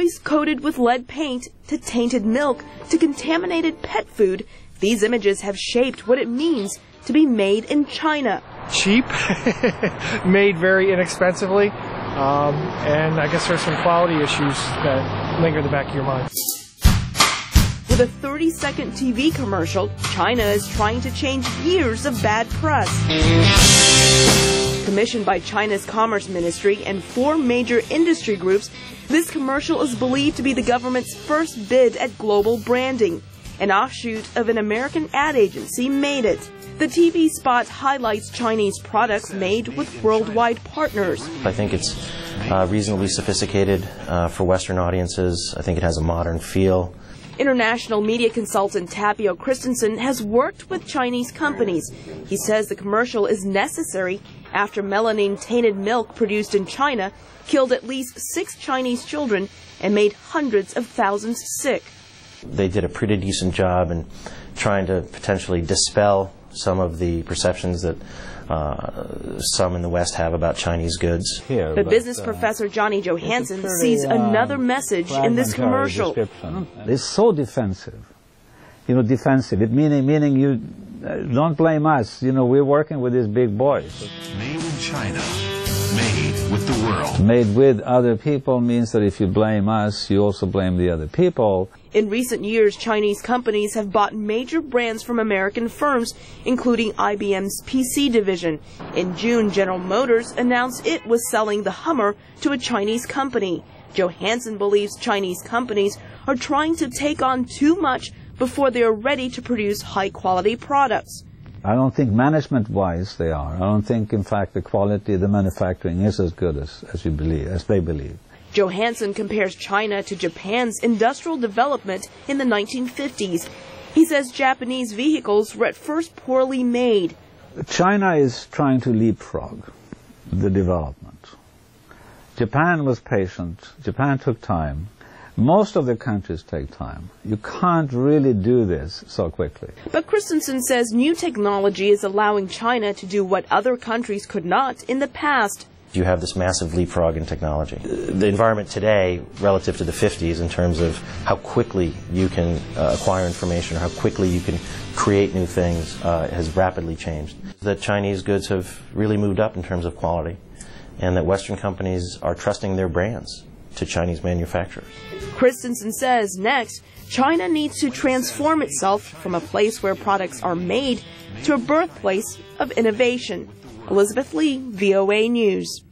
toys coated with lead paint to tainted milk to contaminated pet food, these images have shaped what it means to be made in China. Cheap, made very inexpensively, and I guess there's some quality issues that linger in the back of your mind. With a 30-second TV commercial, China is trying to change years of bad press. Commissioned by China's Commerce Ministry and 4 major industry groups, this commercial is believed to be the government's first bid at global branding. An offshoot of an American ad agency made it. The TV spot highlights Chinese products made with worldwide partners. I think it's reasonably sophisticated for Western audiences. I think it has a modern feel. International media consultant Tapio Christensen has worked with Chinese companies. He says the commercial is necessary after melamine-tainted milk produced in China killed at least 6 Chinese children and made hundreds of thousands sick. They did a pretty decent job in trying to potentially dispel some of the perceptions that some in the West have about Chinese goods. But business professor Johnny Johansson sees another message in this commercial. It's so defensive. Defensive. It meaning you don't blame us. We're working with these big boys. Made in China. Made with the world. Made with other people means that if you blame us, you also blame the other people. In recent years, Chinese companies have bought major brands from American firms, including IBM's PC division. In June, General Motors announced it was selling the Hummer to a Chinese company. Johansson believes Chinese companies are trying to take on too much before they are ready to produce high-quality products. I don't think management-wise they are. I don't think, in fact, the quality of the manufacturing is as good as they believe. Johansson compares China to Japan's industrial development in the 1950s. He says Japanese vehicles were at first poorly made. China is trying to leapfrog the development. Japan was patient. Japan took time. Most of the countries take time. You can't really do this so quickly. But Christensen says new technology is allowing China to do what other countries could not in the past. You have this massive leapfrog in technology. The environment today, relative to the 50s, in terms of how quickly you can acquire information or how quickly you can create new things, has rapidly changed. The Chinese goods have really moved up in terms of quality, and that Western companies are trusting their brands to Chinese manufacturers. Christensen says next, China needs to transform itself from a place where products are made to a birthplace of innovation. Elizabeth Lee, VOA News.